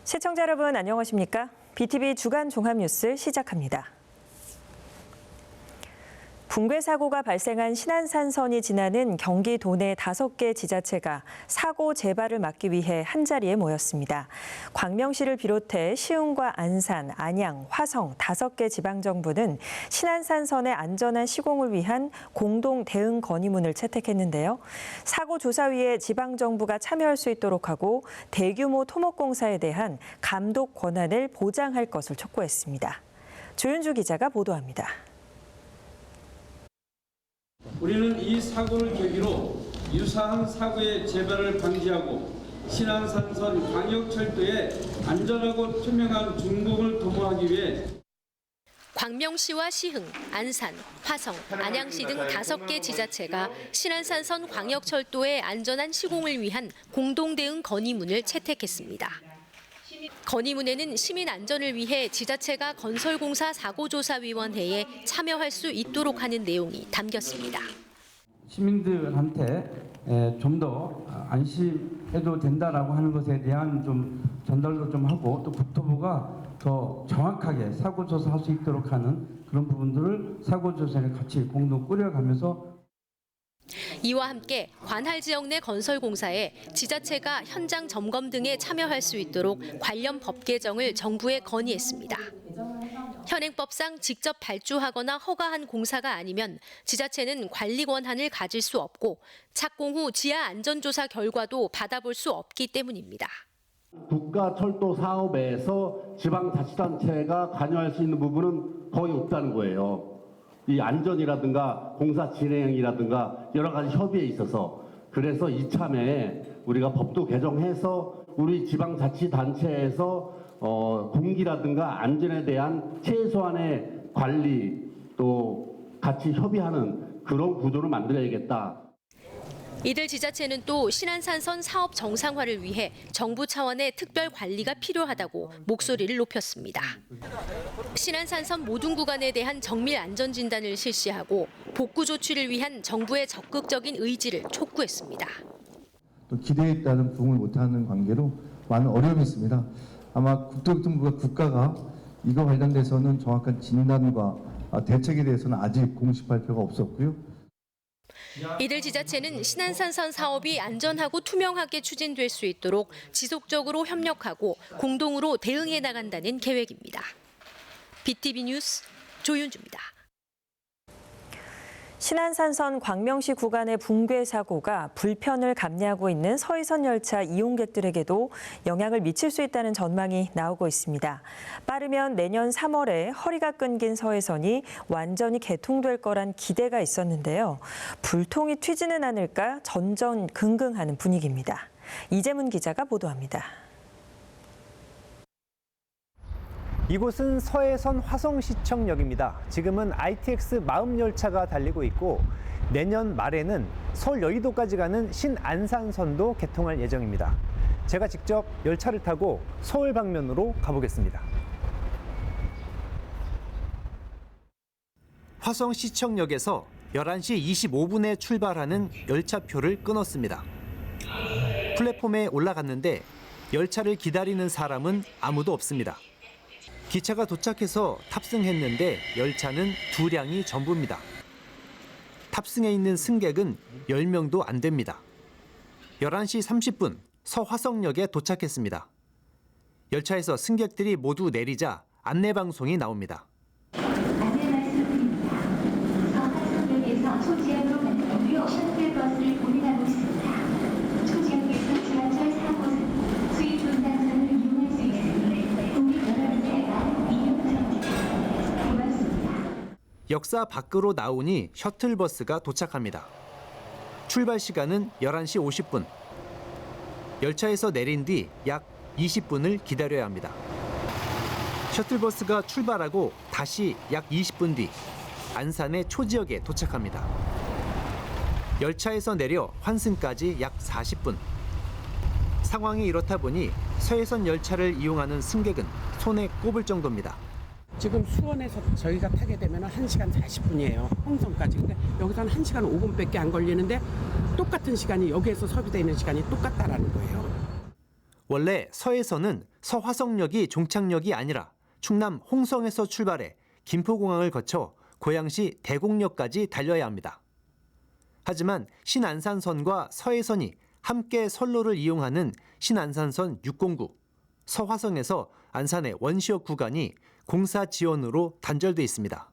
시청자 여러분 안녕하십니까? BTV 주간 종합뉴스 시작합니다. 붕괴 사고가 발생한 신안산선이 지나는 경기 도내 5개 지자체가 사고 재발을 막기 위해 한자리에 모였습니다. 광명시를 비롯해 시흥과 안산, 안양, 화성 5개 지방정부는 신안산선의 안전한 시공을 위한 공동 대응 건의문을 채택했는데요. 사고 조사위에 지방정부가 참여할 수 있도록 하고 대규모 토목공사에 대한 감독 권한을 보장할 것을 촉구했습니다. 조윤주 기자가 보도합니다. 우리는 이 사고를 계기로 유사한 사고의 재발을 방지하고 신안산선 광역철도의 안전하고 투명한 준공을 도모하기 위해 광명시와 시흥, 안산, 화성, 안양시 등 5개 지자체가 신안산선 광역철도의 안전한 시공을 위한 공동대응 건의문을 채택했습니다. 건의문에는 시민 안전을 위해 지자체가 건설공사 사고조사위원회에 참여할 수 있도록 하는 내용이 담겼습니다. 시민들한테 좀 더 안심해도 된다라고 하는 것에 대한 좀 전달도 좀 하고 또 국토부가 더 정확하게 사고조사할 수 있도록 하는 그런 부분들을 사고조사를 같이 공동 꾸려가면서 이와 함께 관할 지역 내 건설공사에 지자체가 현장 점검 등에 참여할 수 있도록 관련 법 개정을 정부에 건의했습니다. 현행법상 직접 발주하거나 허가한 공사가 아니면 지자체는 관리 권한을 가질 수 없고 착공 후 지하 안전조사 결과도 받아볼 수 없기 때문입니다. 국가철도 사업에서 지방자치단체가 관여할 수 있는 부분은 거의 없다는 거예요. 이 안전이라든가 공사 진행이라든가 여러 가지 협의에 있어서 그래서 이참에 우리가 법도 개정해서 우리 지방자치단체에서 공기라든가 안전에 대한 최소한의 관리 또 같이 협의하는 그런 구조를 만들어야겠다. 이들 지자체는 또 신안산선 사업 정상화를 위해 정부 차원의 특별 관리가 필요하다고 목소리를 높였습니다. 신안산선 모든 구간에 대한 정밀 안전 진단을 실시하고 복구 조치를 위한 정부의 적극적인 의지를 촉구했습니다. 또 기대에 따른 부응을 못하는 관계로 많은 어려움이 있습니다. 아마 국토교통부가 국가가 이거 관련돼서는 정확한 진단과 대책에 대해서는 아직 공식 발표가 없었고요. 이들 지자체는 신안산선 사업이 안전하고 투명하게 추진될 수 있도록 지속적으로 협력하고 공동으로 대응해 나간다는 계획입니다. BTV 뉴스 조윤주입니다. 신안산선 광명시 구간의 붕괴 사고가 불편을 감내하고 있는 서해선 열차 이용객들에게도 영향을 미칠 수 있다는 전망이 나오고 있습니다. 빠르면 내년 3월에 허리가 끊긴 서해선이 완전히 개통될 거란 기대가 있었는데요. 불통이 튀지는 않을까 전전긍긍하는 분위기입니다. 이재문 기자가 보도합니다. 이곳은 서해선 화성시청역입니다. 지금은 ITX 마음열차가 달리고 있고 내년 말에는 서울 여의도까지 가는 신안산선도 개통할 예정입니다. 제가 직접 열차를 타고 서울 방면으로 가보겠습니다. 화성시청역에서 11시 25분에 출발하는 열차표를 끊었습니다. 플랫폼에 올라갔는데 열차를 기다리는 사람은 아무도 없습니다. 기차가 도착해서 탑승했는데 열차는 2량이 전부입니다. 탑승해 있는 승객은 10명도 안 됩니다. 11시 30분 서화성역에 도착했습니다. 열차에서 승객들이 모두 내리자 안내방송이 나옵니다. 안내 말씀드립니다. 서화성역에서 초지역으로 가는 무료 셔틀버스를 운행하고 있습니다. 초지역에서 지하철 4호선, 수입 분당선을 이용할 수 있으니 국민 여러분께가 이용합니다. 고맙습니다. 역사 밖으로 나오니 셔틀버스가 도착합니다. 출발 시간은 11시 50분. 열차에서 내린 뒤 약 20분을 기다려야 합니다. 셔틀버스가 출발하고 다시 약 20분 뒤 안산의 초지역에 도착합니다. 열차에서 내려 환승까지 약 40분. 상황이 이렇다 보니 서해선 열차를 이용하는 승객은 손에 꼽을 정도입니다. 지금 수원에서 저희가 타게 되면 1시간 40분이에요. 홍성까지. 근데 여기서는 1시간 5분밖에 안 걸리는데 똑같은 시간이 여기에서 소비되어 있는 시간이 똑같다라는 거예요. 원래 서해선은 서화성역이 종착역이 아니라 충남 홍성에서 출발해 김포공항을 거쳐 고양시 대곡역까지 달려야 합니다. 하지만 신안산선과 서해선이 함께 선로를 이용하는 신안산선 609, 서화성에서 안산의 원시역 구간이 공사 지연으로 단절돼 있습니다.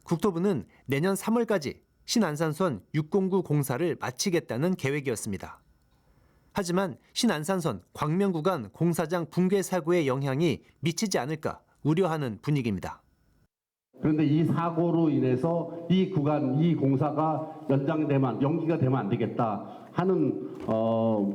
국토부는 내년 3월까지 신안산선 609 공사를 마치겠다는 계획이었습니다. 하지만 신안산선 광명 구간 공사장 붕괴 사고의 영향이 미치지 않을까 우려하는 분위기입니다. 그런데 이 사고로 인해서 이 구간, 이 공사가 연기가 되면 안 되겠다 하는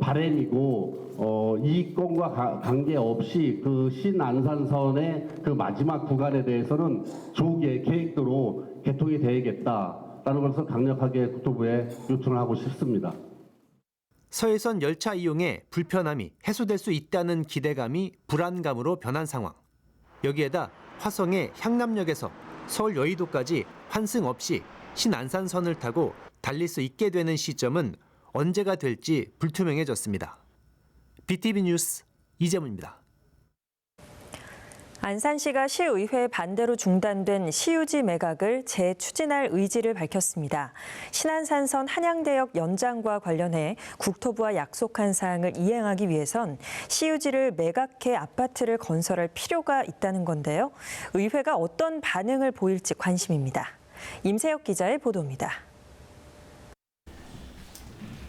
바람이고 이 건과 관계없이 그 신안산선의 그 마지막 구간에 대해서는 조기에 계획대로 개통이 되어야겠다라는 것을 강력하게 국토부에 요청을 하고 싶습니다. 서해선 열차 이용에 불편함이 해소될 수 있다는 기대감이 불안감으로 변한 상황. 여기에다 화성의 향남역에서 서울 여의도까지 환승 없이 신안산선을 타고 달릴 수 있게 되는 시점은 언제가 될지 불투명해졌습니다. BTV 뉴스 이재문입니다. 안산시가 시의회 반대로 중단된 시유지 매각을 재추진할 의지를 밝혔습니다. 신안산선 한양대역 연장과 관련해 국토부와 약속한 사항을 이행하기 위해선 시유지를 매각해 아파트를 건설할 필요가 있다는 건데요. 의회가 어떤 반응을 보일지 관심입니다. 임세혁 기자의 보도입니다.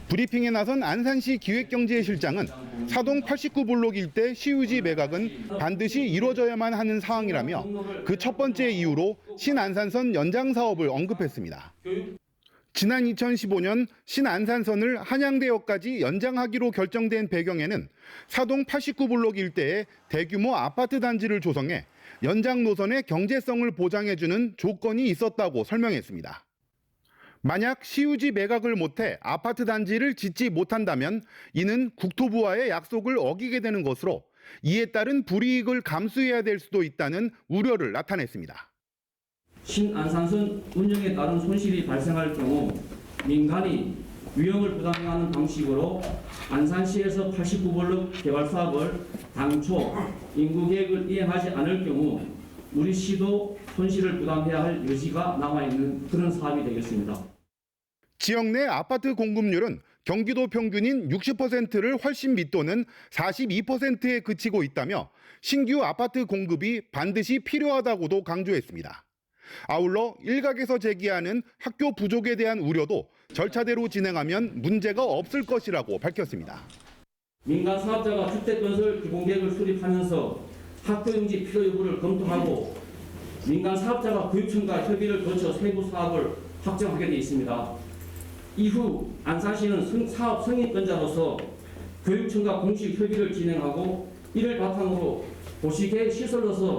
브리핑에 나선 안산시 기획경제실장은 사동 89블록 일대 시유지 매각은 반드시 이루어져야만 하는 사항이라며 그 첫 번째 이유로 신안산선 연장 사업을 언급했습니다. 지난 2015년 신안산선을 한양대역까지 연장하기로 결정된 배경에는 사동 89블록 일대에 대규모 아파트 단지를 조성해 연장 노선의 경제성을 보장해주는 조건이 있었다고 설명했습니다. 만약 시유지 매각을 못해 아파트 단지를 짓지 못한다면 이는 국토부와의 약속을 어기게 되는 것으로 이에 따른 불이익을 감수해야 될 수도 있다는 우려를 나타냈습니다. 신안산선 운영에 따른 손실이 발생할 경우 민간이 위험을 부담해야 하는 방식으로 안산시에서 89블록 개발 사업을 당초 인구 계획을 이행하지 않을 경우 우리 시도 손실을 부담해야 할 여지가 남아있는 그런 사업이 되겠습니다. 지역 내 아파트 공급률은 경기도 평균인 60%를 훨씬 밑도는 42%에 그치고 있다며 신규 아파트 공급이 반드시 필요하다고도 강조했습니다. 아울러 일각에서 제기하는 학교 부족에 대한 우려도 절차대로 진행하면 문제가 없을 것이라고 밝혔습니다. 민간 사업자가 주택건설 기본계획을 수립하면서 학교 용지 필요 여부를 검토하고 민간 사업자가 교육청과 협의를 거쳐 세부 사업을 확정하게 되어 있습니다. 이후 안산시는 사업 승인권자로서 교육청과 공식 협의를 진행하고 이를 바탕으로 도시계획 시설로서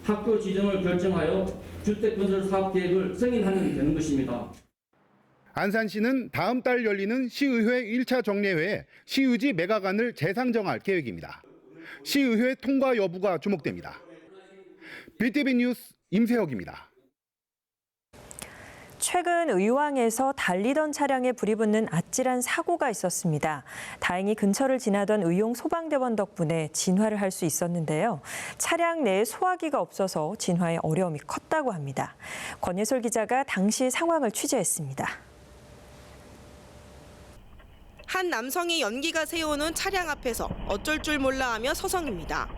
학교 지정을 결정하여 주택건설 사업계획을 승인하면 되는 것입니다. 안산시는 다음 달 열리는 시의회 1차 정례회에 시유지 매각안을 재상정할 계획입니다. 시의회 통과 여부가 주목됩니다. BTV 뉴스 임세혁입니다. 최근 의왕에서 달리던 차량에 불이 붙는 아찔한 사고가 있었습니다. 다행히 근처를 지나던 의용 소방대원 덕분에 진화를 할 수 있었는데요. 차량 내에 소화기가 없어서 진화에 어려움이 컸다고 합니다. 권예솔 기자가 당시 상황을 취재했습니다. 한 남성이 연기가 새어오는 차량 앞에서 어쩔 줄 몰라 하며 서성입니다.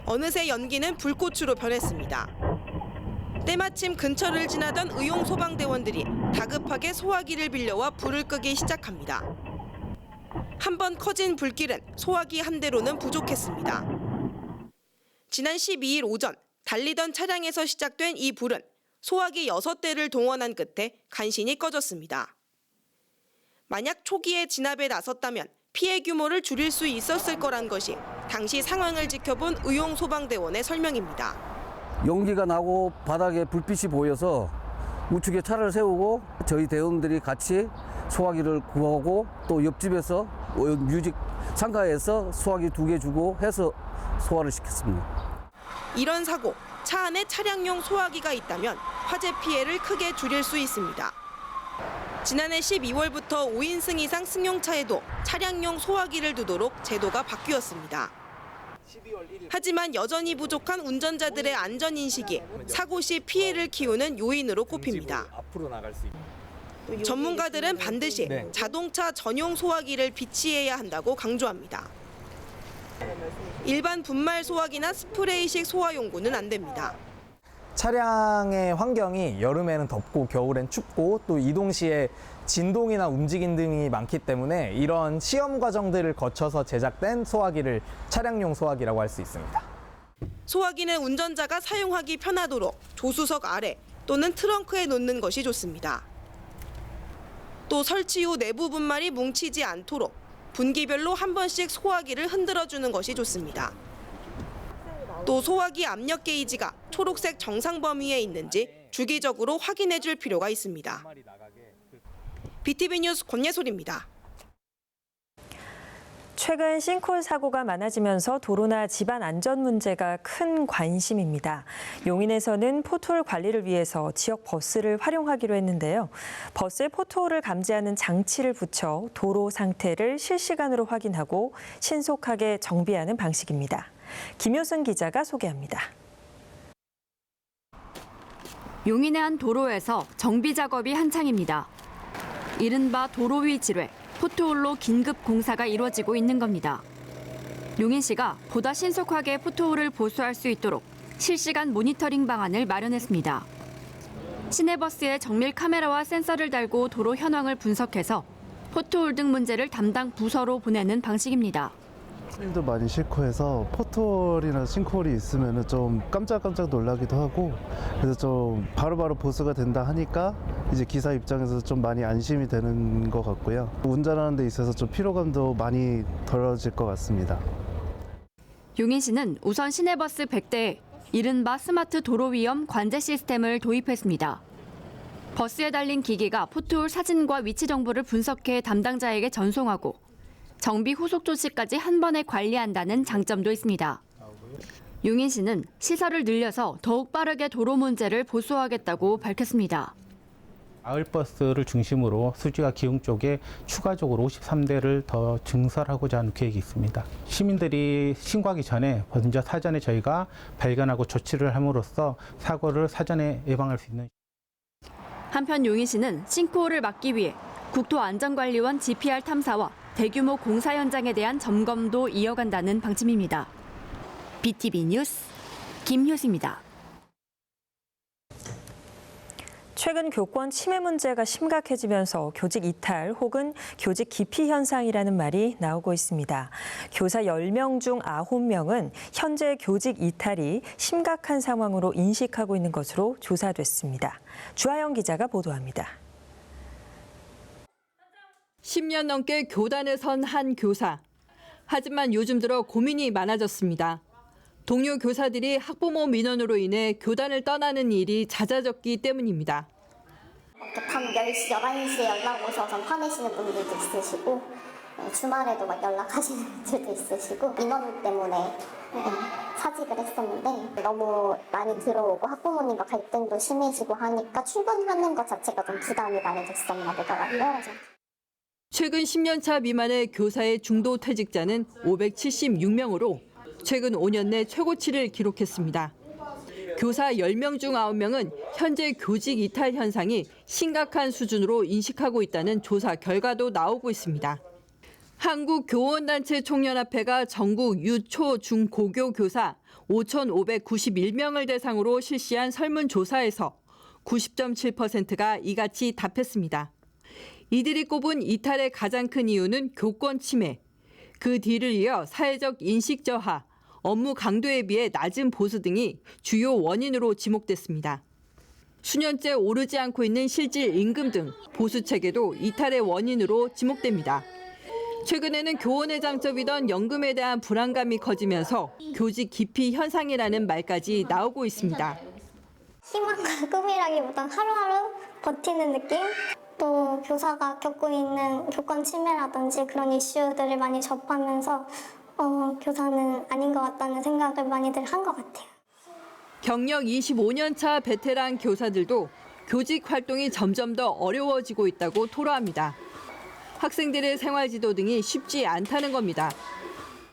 어느새 연기는 불꽃으로 변했습니다. 때마침 근처를 지나던 의용 소방대원들이 다급하게 소화기를 빌려와 불을 끄기 시작합니다. 한 번 커진 불길은 소화기 한 대로는 부족했습니다. 지난 12일 오전 달리던 차량에서 시작된 이 불은 소화기 6대를 동원한 끝에 간신히 꺼졌습니다. 만약 초기에 진압에 나섰다면 피해 규모를 줄일 수 있었을 거란 것이 당시 상황을 지켜본 의용 소방대원의 설명입니다. 연기가 나고 바닥에 불빛이 보여서 우측에 차를 세우고 저희 대원들이 같이 소화기를 구하고 또 옆집에서 뮤직 상가에서 소화기 2개 주고 해서 소화를 시켰습니다. 이런 사고, 차 안에 차량용 소화기가 있다면 화재 피해를 크게 줄일 수 있습니다. 지난해 12월부터 5인승 이상 승용차에도 차량용 소화기를 두도록 제도가 바뀌었습니다. 하지만 여전히 부족한 운전자들의 안전인식이 사고 시 피해를 키우는 요인으로 꼽힙니다. 전문가들은 반드시 자동차 전용 소화기를 비치해야 한다고 강조합니다. 일반 분말 소화기나 스프레이식 소화용구는 안 됩니다. 차량의 환경이 여름에는 덥고 겨울엔 춥고 또 이동 시에 진동이나 움직임 등이 많기 때문에 이런 시험 과정들을 거쳐서 제작된 소화기를 차량용 소화기라고 할 수 있습니다. 소화기는 운전자가 사용하기 편하도록 조수석 아래 또는 트렁크에 놓는 것이 좋습니다. 또 설치 후 내부 분말이 뭉치지 않도록 분기별로 한 번씩 소화기를 흔들어주는 것이 좋습니다. 또 소화기 압력 게이지가 초록색 정상 범위에 있는지 주기적으로 확인해 줄 필요가 있습니다. BTV 뉴스 권예솔입니다. 최근 싱크홀 사고가 많아지면서 도로나 집안 안전 문제가 큰 관심입니다. 용인에서는 포트홀 관리를 위해서 지역 버스를 활용하기로 했는데요. 버스에 포트홀을 감지하는 장치를 붙여 도로 상태를 실시간으로 확인하고 신속하게 정비하는 방식입니다. 김효승 기자가 소개합니다. 용인의 한 도로에서 정비 작업이 한창입니다. 이른바 도로 위 지뢰, 포트홀로 긴급 공사가 이루어지고 있는 겁니다. 용인시가 보다 신속하게 포트홀을 보수할 수 있도록 실시간 모니터링 방안을 마련했습니다. 시내버스에 정밀 카메라와 센서를 달고 도로 현황을 분석해서 포트홀 등 문제를 담당 부서로 보내는 방식입니다. 일도 많이 싫고 해서 포트홀이나 싱크홀이 있으면 좀 깜짝깜짝 놀라기도 하고 그래서 좀 바로바로 보수가 된다 하니까 이제 기사 입장에서 좀 많이 안심이 되는 것 같고요. 운전하는 데 있어서 좀 피로감도 많이 덜어질 것 같습니다. 용인시는 우선 시내버스 100대에 이른바 스마트 도로 위험 관제 시스템을 도입했습니다. 버스에 달린 기기가 포트홀 사진과 위치 정보를 분석해 담당자에게 전송하고 정비 후속 조치까지 한 번에 관리한다는 장점도 있습니다. 용인시는 시설을 늘려서 더욱 빠르게 도로 문제를 보수하겠다고 밝혔습니다. 마을버스를 중심으로 수지와 기흥 쪽에 추가적으로 53대를 더 증설하고자 하는 계획이 있습니다. 시민들이 신고하기 전에 먼저 사전에 저희가 발견하고 조치를 함으로써 사고를 사전에 예방할 수 있는. 한편 용인시는 싱크홀을 막기 위해 국토안전관리원 GPR 탐사와 대규모 공사 현장에 대한 점검도 이어간다는 방침입니다. BTV 뉴스 김효수입니다. 최근 교권 침해 문제가 심각해지면서 교직 이탈 혹은 교직 기피 현상이라는 말이 나오고 있습니다. 교사 10명 중 9명은 현재 교직 이탈이 심각한 상황으로 인식하고 있는 것으로 조사됐습니다. 주하영 기자가 보도합니다. 10년 넘게 교단에 선 한 교사. 하지만 요즘 들어 고민이 많아졌습니다. 동료 교사들이 학부모 민원으로 인해 교단을 떠나는 일이 잦아졌기 때문입니다. 밤 10시, 11시에 연락 오셔서 화내시는 분들도 있으시고 주말에도 막 연락하시는 분들도 있으시고 민원 때문에 사직을 했었는데 너무 많이 들어오고 학부모님과 갈등도 심해지고 하니까 출근하는 것 자체가 좀 부담이 많이 됐었나 보더라고요. 최근 10년차 미만의 교사의 중도 퇴직자는 576명으로 최근 5년 내 최고치를 기록했습니다. 교사 10명 중 9명은 현재 교직 이탈 현상이 심각한 수준으로 인식하고 있다는 조사 결과도 나오고 있습니다. 한국교원단체 총연합회가 전국 유초, 중, 고교 교사 5,591명을 대상으로 실시한 설문조사에서 90.7%가 이같이 답했습니다. 이들이 꼽은 이탈의 가장 큰 이유는 교권 침해, 그 뒤를 이어 사회적 인식 저하, 업무 강도에 비해 낮은 보수 등이 주요 원인으로 지목됐습니다. 수년째 오르지 않고 있는 실질 임금 등 보수 체계도 이탈의 원인으로 지목됩니다. 최근에는 교원의 장점이던 연금에 대한 불안감이 커지면서 교직 기피 현상이라는 말까지 나오고 있습니다. 희망과 꿈이라기보단 하루하루 버티는 느낌? 또 교사가 겪고 있는 교권 침해라든지 그런 이슈들을 많이 접하면서 교사는 아닌 것 같다는 생각을 많이들 한 것 같아요. 경력 25년 차 베테랑 교사들도 교직 활동이 점점 더 어려워지고 있다고 토로합니다. 학생들의 생활지도 등이 쉽지 않다는 겁니다.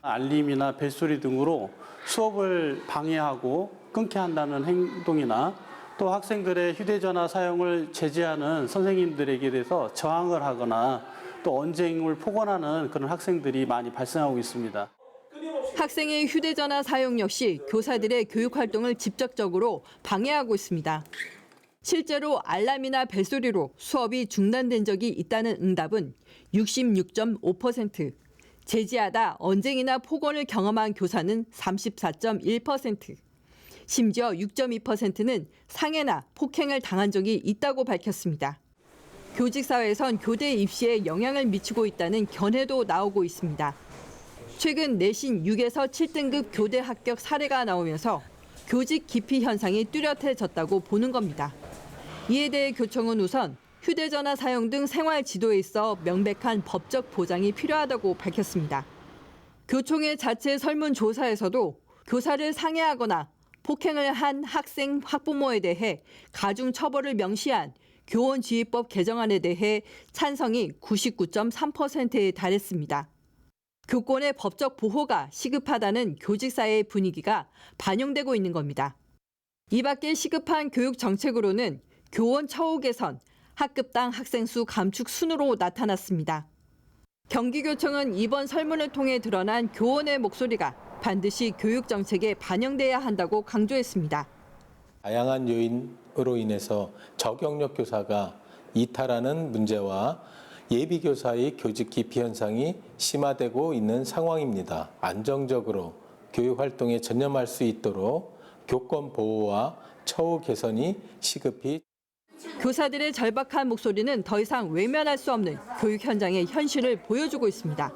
알림이나 벨소리 등으로 수업을 방해하고 끊게 한다는 행동이나 또 학생들의 휴대전화 사용을 제지하는 선생님들에게 대해서 저항을 하거나 또 언쟁을 폭언하는 그런 학생들이 많이 발생하고 있습니다. 학생의 휴대전화 사용 역시 교사들의 교육활동을 직접적으로 방해하고 있습니다. 실제로 알람이나 벨소리로 수업이 중단된 적이 있다는 응답은 66.5%, 제지하다 언쟁이나 폭언을 경험한 교사는 34.1%, 심지어 6.2%는 상해나 폭행을 당한 적이 있다고 밝혔습니다. 교직사회에선 교대 입시에 영향을 미치고 있다는 견해도 나오고 있습니다. 최근 내신 6에서 7등급 교대 합격 사례가 나오면서 교직 기피 현상이 뚜렷해졌다고 보는 겁니다. 이에 대해 교총은 우선 휴대전화 사용 등 생활 지도에 있어 명백한 법적 보장이 필요하다고 밝혔습니다. 교총의 자체 설문조사에서도 교사를 상해하거나 폭행을 한 학생, 학부모에 대해 가중 처벌을 명시한 교원지휘법 개정안에 대해 찬성이 99.3%에 달했습니다. 교권의 법적 보호가 시급하다는 교직사회의 분위기가 반영되고 있는 겁니다. 이 밖에 시급한 교육 정책으로는 교원 처우 개선, 학급당 학생 수 감축 순으로 나타났습니다. 경기교총은 이번 설문을 통해 드러난 교원의 목소리가 반드시 교육 정책에 반영돼야 한다고 강조했습니다. 다양한 요인으로 인해서 저경력 교사가 이탈하는 문제와 예비교사의 교직 기피 현상이 심화되고 있는 상황입니다. 안정적으로 교육 활동에 전념할 수 있도록 교권 보호와 처우 개선이 시급히 교사들의 절박한 목소리는 더 이상 외면할 수 없는 교육 현장의 현실을 보여주고 있습니다.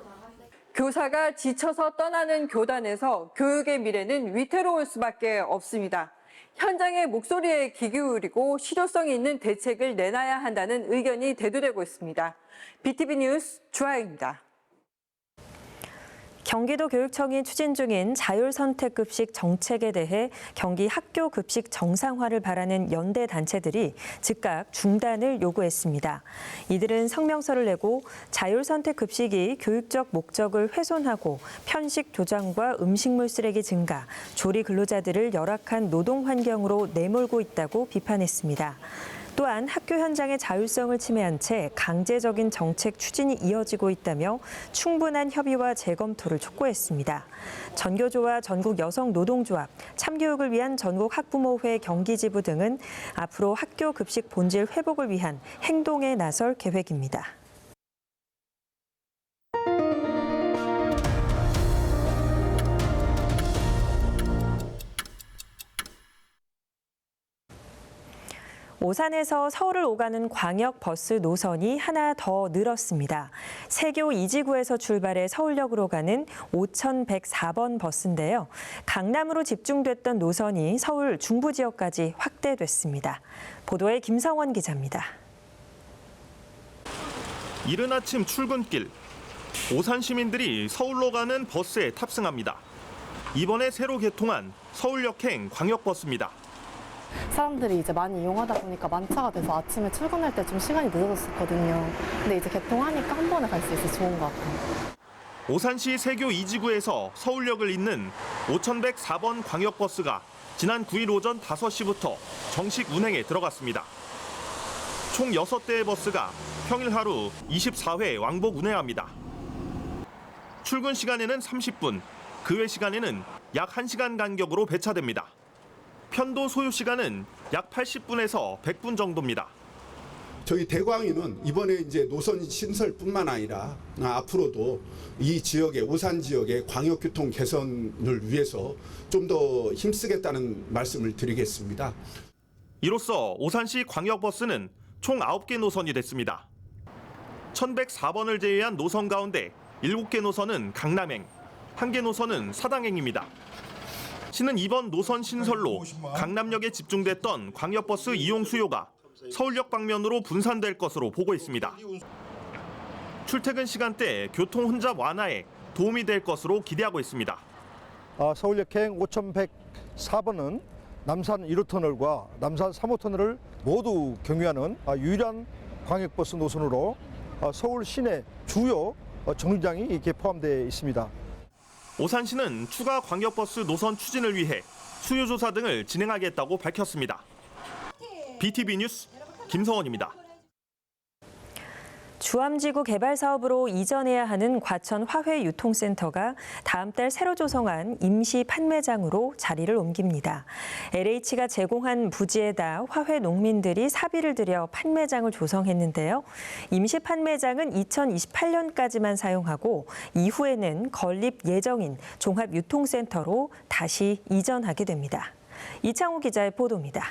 교사가 지쳐서 떠나는 교단에서 교육의 미래는 위태로울 수밖에 없습니다. 현장의 목소리에 귀 기울이고 실효성이 있는 대책을 내놔야 한다는 의견이 대두되고 있습니다. BTV 뉴스 주하영입니다. 경기도 교육청이 추진 중인 자율선택급식 정책에 대해 경기 학교 급식 정상화를 바라는 연대 단체들이 즉각 중단을 요구했습니다. 이들은 성명서를 내고 자율선택급식이 교육적 목적을 훼손하고 편식 조장과 음식물 쓰레기 증가, 조리 근로자들을 열악한 노동 환경으로 내몰고 있다고 비판했습니다. 또한 학교 현장의 자율성을 침해한 채 강제적인 정책 추진이 이어지고 있다며 충분한 협의와 재검토를 촉구했습니다. 전교조와 전국여성노동조합, 참교육을 위한 전국학부모회 경기지부 등은 앞으로 학교 급식 본질 회복을 위한 행동에 나설 계획입니다. 오산에서 서울을 오가는 광역버스 노선이 하나 더 늘었습니다. 세교 이지구에서 출발해 서울역으로 가는 5104번 버스인데요. 강남으로 집중됐던 노선이 서울 중부 지역까지 확대됐습니다. 보도에 김성원 기자입니다. 이른 아침 출근길, 오산 시민들이 서울로 가는 버스에 탑승합니다. 이번에 새로 개통한 서울역행 광역버스입니다. 사람들이 이제 많이 이용하다 보니까 만차가 돼서 아침에 출근할 때 좀 시간이 늦어졌었거든요. 근데 이제 개통하니까 한 번에 갈 수 있어서 좋은 것 같아요. 오산시 세교 이지구에서 서울역을 잇는 5104번 광역버스가 지난 9일 오전 5시부터 정식 운행에 들어갔습니다. 총 6대의 버스가 평일 하루 24회 왕복 운행합니다. 출근 시간에는 30분, 그 외 시간에는 약 1시간 간격으로 배차됩니다. 편도 소요 시간은 약 80분에서 100분 정도입니다. 저희 대광위는 이번에 이제 노선 신설뿐만 아니라 앞으로도 이 지역의 오산 지역의 광역교통 개선을 위해서 좀 더 힘쓰겠다는 말씀을 드리겠습니다. 이로써 오산시 광역버스는 총 9개 노선이 됐습니다. 1104번을 제외한 노선 가운데 7개 노선은 강남행, 1개 노선은 사당행입니다. 시는 이번 노선 신설로 강남역에 집중됐던 광역버스 이용 수요가 서울역 방면으로 분산될 것으로 보고 있습니다. 출퇴근 시간대 교통 혼잡 완화에 도움이 될 것으로 기대하고 있습니다. 서울역행 5104번은 남산 1호터널과 남산 3호터널을 모두 경유하는 유일한 광역버스 노선으로 서울 시내 주요 정류장이 이렇게 포함되어 있습니다. 오산시는 추가 광역버스 노선 추진을 위해 수요조사 등을 진행하겠다고 밝혔습니다. BTV 뉴스 김성원입니다. 주암지구 개발 사업으로 이전해야 하는 과천 화훼유통센터가 다음 달 새로 조성한 임시 판매장으로 자리를 옮깁니다. LH가 제공한 부지에다 화훼 농민들이 사비를 들여 판매장을 조성했는데요. 임시 판매장은 2028년까지만 사용하고 이후에는 건립 예정인 종합유통센터로 다시 이전하게 됩니다. 이창호 기자의 보도입니다.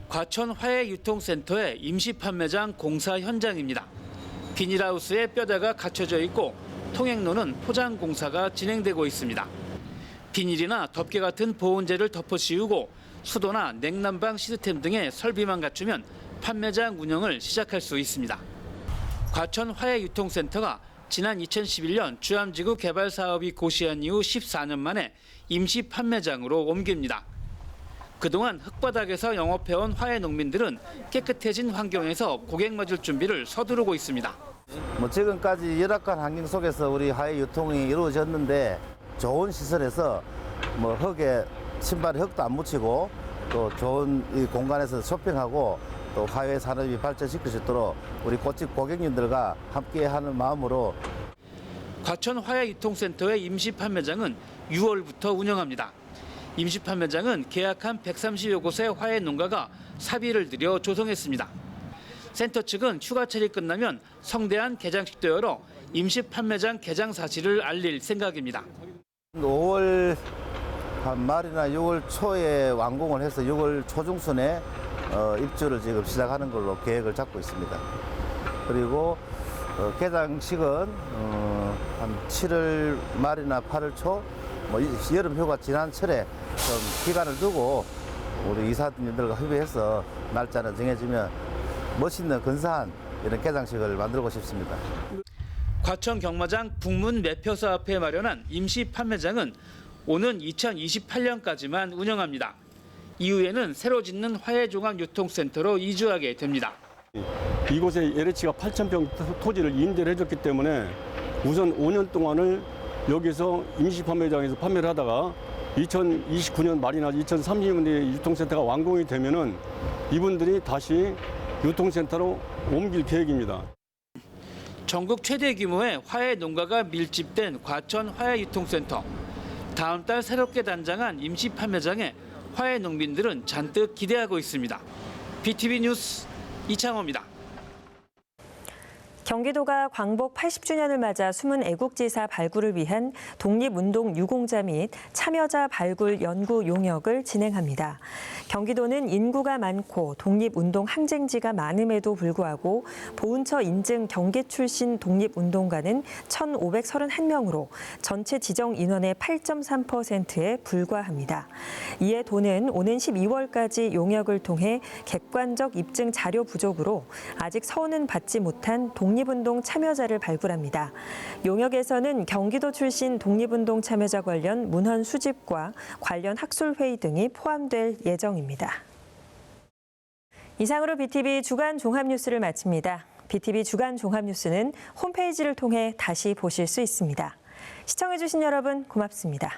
과천 화훼유통센터의 임시 판매장 공사 현장입니다. 비닐하우스에 뼈대가 갖춰져 있고 통행로는 포장 공사가 진행되고 있습니다. 비닐이나 덮개 같은 보온재를 덮어 씌우고 수도나 냉난방 시스템 등의 설비만 갖추면 판매장 운영을 시작할 수 있습니다. 과천 화훼유통센터가 지난 2011년 주암지구 개발 사업이 고시한 이후 14년 만에 임시 판매장으로 옮깁니다. 그동안 흙바닥에서 영업해온 화훼 농민들은 깨끗해진 환경에서 고객 맞을 준비를 서두르고 있습니다. 지금까지 열악한 환경 속에서 우리 화훼 유통이 이루어졌는데 좋은 시설에서 흙에 신발에 흙도 안 묻히고 또 좋은 이 공간에서 쇼핑하고 또 화훼 산업이 발전시킬 수 있도록 우리 고객님들과 함께하는 마음으로 과천 화훼유통센터의 임시 판매장은 6월부터 운영합니다. 임시 판매장은 계약한 130여 곳의 화훼 농가가 사비를 들여 조성했습니다. 센터 측은 휴가철이 끝나면 성대한 개장식도 열어 임시 판매장 개장 사실을 알릴 생각입니다. 5월 말이나 6월 초에 완공을 해서 6월 초중순에 입주를 지금 시작하는 걸로 계획을 잡고 있습니다. 그리고 개장식은 한 7월 말이나 8월 초 여름 휴가 지난 철에 좀 기간을 두고 우리 이사님들과 협의해서 날짜를 정해지면 멋있는 근사한 이런 개장식을 만들고 싶습니다. 과천 경마장 북문 매표소 앞에 마련한 임시 판매장은 오는 2028년까지만 운영합니다. 이후에는 새로 짓는 화훼종합유통센터로 이주하게 됩니다. 이곳에 LH가 8,000평 토지를 임대를 해줬기 때문에 우선 5년 동안을 여기서 임시 판매장에서 판매를 하다가 2029년 말이나 2030년에 유통센터가 완공이 되면은 이분들이 다시 유통센터로 옮길 계획입니다. 전국 최대 규모의 화훼 농가가 밀집된 과천 화훼유통센터. 다음 달 새롭게 단장한 임시 판매장에 화훼 농민들은 잔뜩 기대하고 있습니다. BTV 뉴스 이창호입니다. 경기도가 광복 80주년을 맞아 숨은 애국지사 발굴을 위한 독립운동 유공자 및 참여자 발굴 연구 용역을 진행합니다. 경기도는 인구가 많고 독립운동 항쟁지가 많음에도 불구하고 보훈처 인증 경계 출신 독립운동가는 1,531명으로 전체 지정 인원의 8.3%에 불과합니다. 이에 도는 오는 12월까지 용역을 통해 객관적 입증 자료 부족으로 아직 서운은 받지 못한 독립운동 참여자를 발굴합니다. 용역에서는 경기도 출신 독립운동 참여자 관련 문헌 수집과 관련 학술회의 등이 포함될 예정입니다. 이상으로 BTV 주간 종합뉴스를 마칩니다. BTV 주간 종합뉴스는 홈페이지를 통해 다시 보실 수 있습니다. 시청해주신 여러분 고맙습니다.